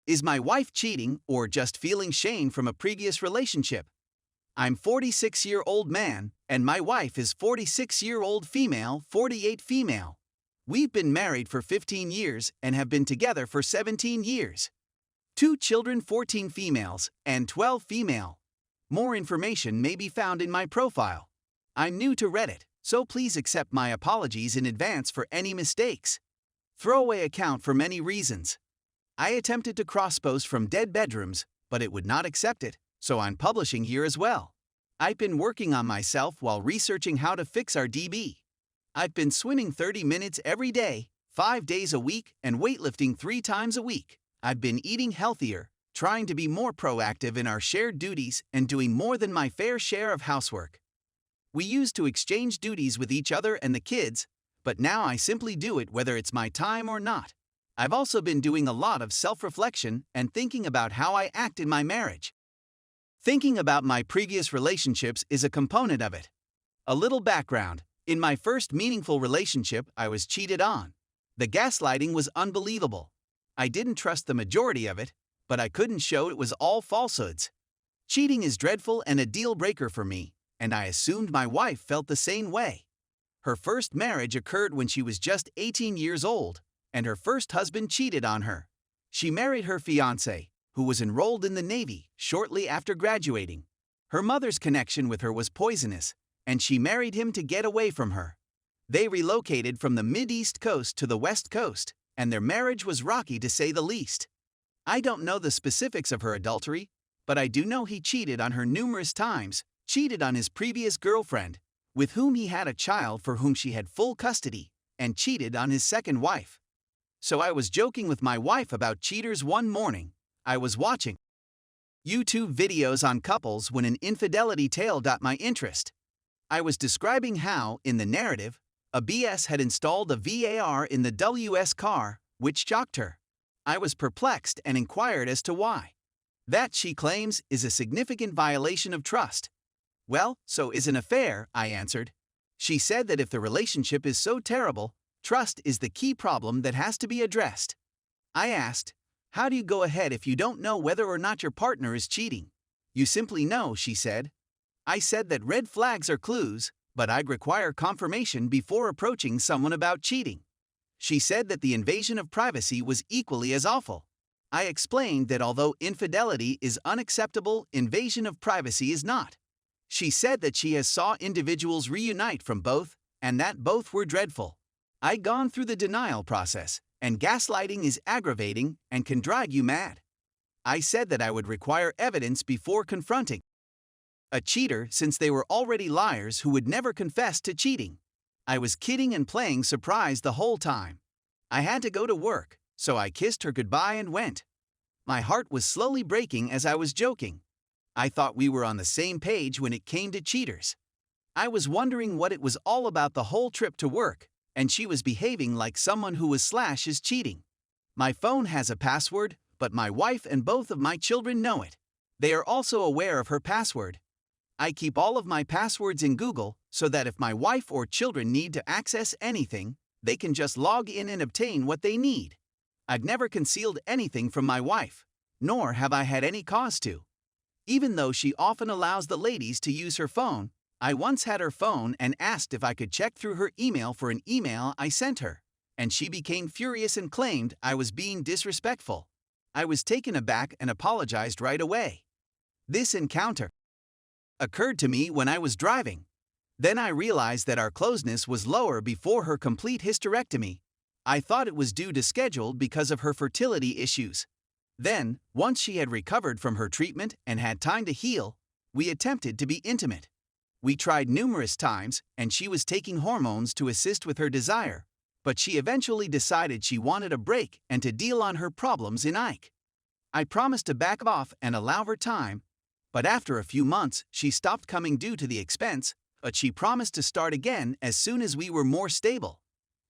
Is my wife cheating or just feeling shame from a previous relationship? I'm 46-year-old man, and my wife is 46-year-old female, 48 female. We've been married for 15 years and have been together for 17 years. 2 children, 14 females and 12 female. More information may be found in my profile. I'm new to Reddit, so please accept my apologies in advance for any mistakes. Throwaway account for many reasons. I attempted to cross-post from dead bedrooms, but it would not accept it, so I'm publishing here as well. I've been working on myself while researching how to fix our DB. I've been swimming 30 minutes every day, 5 days a week, and weightlifting 3 times a week. I've been eating healthier, trying to be more proactive in our shared duties, and doing more than my fair share of housework. We used to exchange duties with each other and the kids, but now I simply do it whether it's my time or not. I've also been doing a lot of self-reflection and thinking about how I act in my marriage. Thinking about my previous relationships is a component of it. A little background. In my first meaningful relationship, I was cheated on. The gaslighting was unbelievable. I didn't trust the majority of it, but I couldn't show it was all falsehoods. Cheating is dreadful and a deal breaker for me, and I assumed my wife felt the same way. Her first marriage occurred when she was just 18 years old, and her first husband cheated on her. She married her fiancé, who was enrolled in the Navy shortly after graduating. Her mother's connection with her was poisonous, and she married him to get away from her. They relocated from the Mid-East Coast to the West Coast, and their marriage was rocky to say the least. I don't know the specifics of her adultery, but I do know he cheated on her numerous times, cheated on his previous girlfriend, with whom he had a child for whom she had full custody, and cheated on his second wife. So I was joking with my wife about cheaters one morning. I was watching YouTube videos on couples when an infidelity tale got my interest. I was describing how, in the narrative, a BS had installed a VAR in the WS car, which shocked her. I was perplexed and inquired as to why. That, she claims, is a significant violation of trust. Well, so is an affair, I answered. She said that if the relationship is so terrible, trust is the key problem that has to be addressed. I asked, how do you go ahead if you don't know whether or not your partner is cheating? You simply know, she said. I said that red flags are clues, but I'd require confirmation before approaching someone about cheating. She said that the invasion of privacy was equally as awful. I explained that although infidelity is unacceptable, invasion of privacy is not. She said that she has saw individuals reunite from both, and that both were dreadful. I'd gone through the denial process, and gaslighting is aggravating and can drive you mad. I said that I would require evidence before confronting a cheater since they were already liars who would never confess to cheating. I was kidding and playing surprise the whole time. I had to go to work, so I kissed her goodbye and went. My heart was slowly breaking as I was joking. I thought we were on the same page when it came to cheaters. I was wondering what it was all about the whole trip to work, and she was behaving like someone who was / is cheating. My phone has a password, but my wife and both of my children know it. They are also aware of her password. I keep all of my passwords in Google so that if my wife or children need to access anything, they can just log in and obtain what they need. I've never concealed anything from my wife, nor have I had any cause to. Even though she often allows the ladies to use her phone, I once had her phone and asked if I could check through her email for an email I sent her, and she became furious and claimed I was being disrespectful. I was taken aback and apologized right away. This encounter occurred to me when I was driving. Then I realized that our closeness was lower before her complete hysterectomy. I thought it was due to schedule because of her fertility issues. Then, once she had recovered from her treatment and had time to heal, we attempted to be intimate. We tried numerous times, and she was taking hormones to assist with her desire, but she eventually decided she wanted a break and to deal on her problems in Ike. I promised to back off and allow her time, but after a few months she stopped coming due to the expense, but she promised to start again as soon as we were more stable.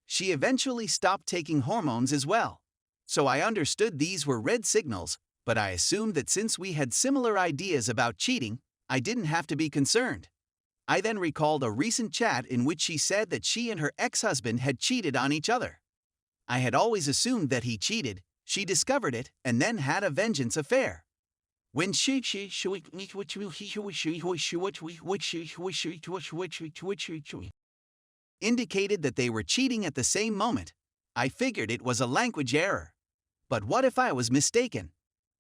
She eventually stopped taking hormones as well. So I understood these were red signals, but I assumed that since we had similar ideas about cheating, I didn't have to be concerned. I then recalled a recent chat in which she said that she and her ex-husband had cheated on each other. I had always assumed that he cheated, She discovered it and then had a vengeance affair. When she indicated that they were cheating at the same moment, I figured it was a language error. But what if I was mistaken?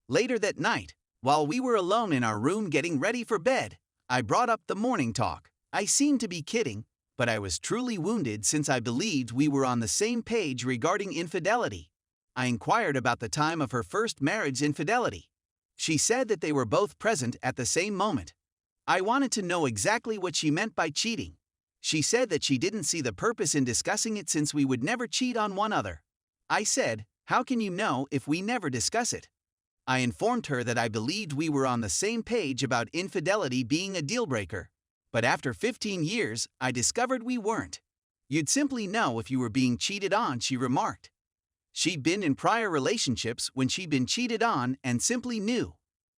Later that night, while we were alone in our room getting ready for bed, I brought up the morning talk. I seemed to be kidding, but I was truly wounded since I believed we were on the same page regarding infidelity. I inquired about the time of her first marriage's infidelity. She said that they were both present at the same moment. I wanted to know exactly what she meant by cheating. She said that she didn't see the purpose in discussing it since we would never cheat on one another. I said, "How can you know if we never discuss it?" I informed her that I believed we were on the same page about infidelity being a deal-breaker. But after 15 years, I discovered we weren't. "You'd simply know if you were being cheated on," she remarked. She'd been in prior relationships when she'd been cheated on and simply knew.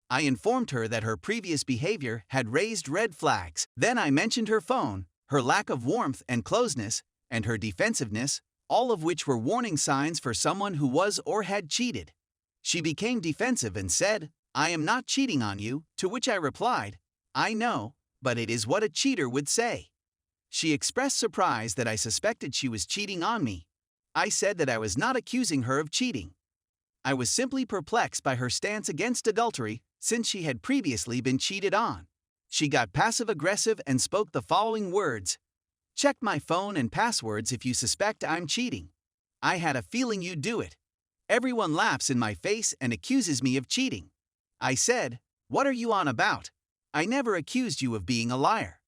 I informed her that her previous behavior had raised red flags. Then I mentioned her phone, her lack of warmth and closeness, and her defensiveness, all of which were warning signs for someone who was or had cheated. She became defensive and said, "I am not cheating on you," to which I replied, "I know, but it is what a cheater would say." She expressed surprise that I suspected she was cheating on me. I said that I was not accusing her of cheating. I was simply perplexed by her stance against adultery since she had previously been cheated on. She got passive-aggressive and spoke the following words: "Check my phone and passwords if you suspect I'm cheating. I had a feeling you'd do it. Everyone laughs in my face and accuses me of cheating." I said, "What are you on about? I never accused you of being a liar.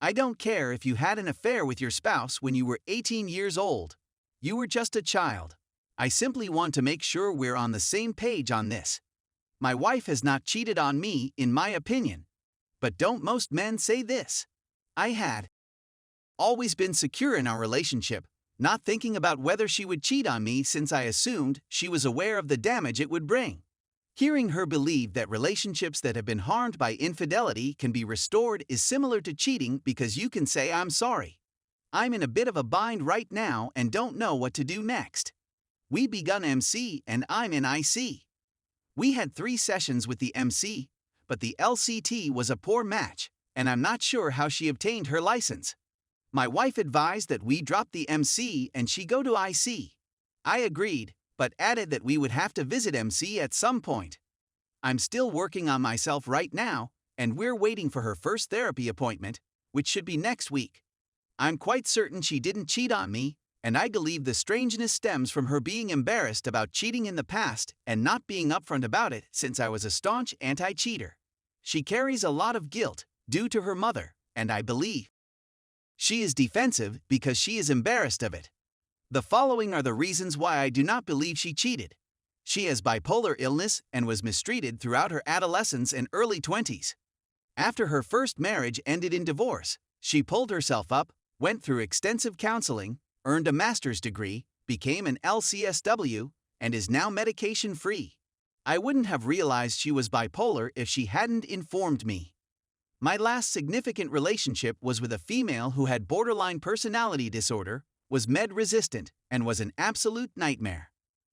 I don't care if you had an affair with your spouse when you were 18 years old. You were just a child. I simply want to make sure we're on the same page on this. My wife has not cheated on me, in my opinion. But don't most men say this? I had always been secure in our relationship, not thinking about whether she would cheat on me since I assumed she was aware of the damage it would bring." Hearing her believe that relationships that have been harmed by infidelity can be restored is similar to cheating because you can say, "I'm sorry. I'm in a bit of a bind right now and don't know what to do next. We begun MC and I'm in IC. We had 3 sessions with the MC, but the LCT was a poor match, and I'm not sure how she obtained her license. My wife advised that we drop the MC and she go to IC. I agreed, but added that we would have to visit MC at some point. I'm still working on myself right now, and we're waiting for her first therapy appointment, which should be next week. I'm quite certain she didn't cheat on me, and I believe the strangeness stems from her being embarrassed about cheating in the past and not being upfront about it since I was a staunch anti-cheater. She carries a lot of guilt due to her mother, and I believe she is defensive because she is embarrassed of it. The following are the reasons why I do not believe she cheated. She has bipolar illness and was mistreated throughout her adolescence and early 20s. After her first marriage ended in divorce, she pulled herself up, went through extensive counseling, earned a master's degree, became an LCSW, and is now medication-free. I wouldn't have realized she was bipolar if she hadn't informed me. My last significant relationship was with a female who had borderline personality disorder, was med-resistant, and was an absolute nightmare.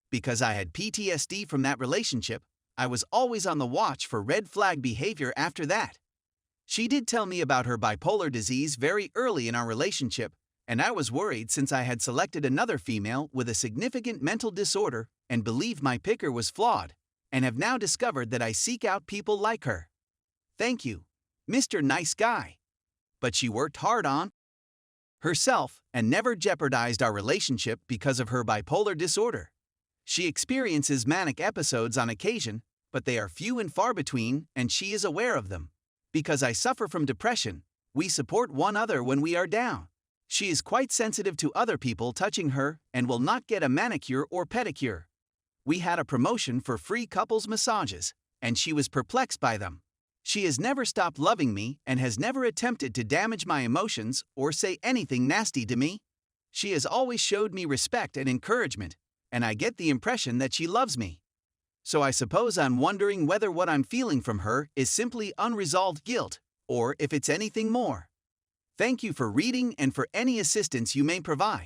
Because I had PTSD from that relationship, I was always on the watch for red flag behavior after that. She did tell me about her bipolar disease very early in our relationship, and I was worried since I had selected another female with a significant mental disorder and believed my picker was flawed, and have now discovered that I seek out people like her. Thank you, Mr. Nice Guy. But she worked hard on herself and never jeopardized our relationship because of her bipolar disorder. She experiences manic episodes on occasion, but they are few and far between, and she is aware of them. Because I suffer from depression, we support one another when we are down. She is quite sensitive to other people touching her and will not get a manicure or pedicure. We had a promotion for free couples massages, and she was perplexed by them. She has never stopped loving me and has never attempted to damage my emotions or say anything nasty to me. She has always showed me respect and encouragement, and I get the impression that she loves me. So I suppose I'm wondering whether what I'm feeling from her is simply unresolved guilt, or if it's anything more. Thank you for reading and for any assistance you may provide.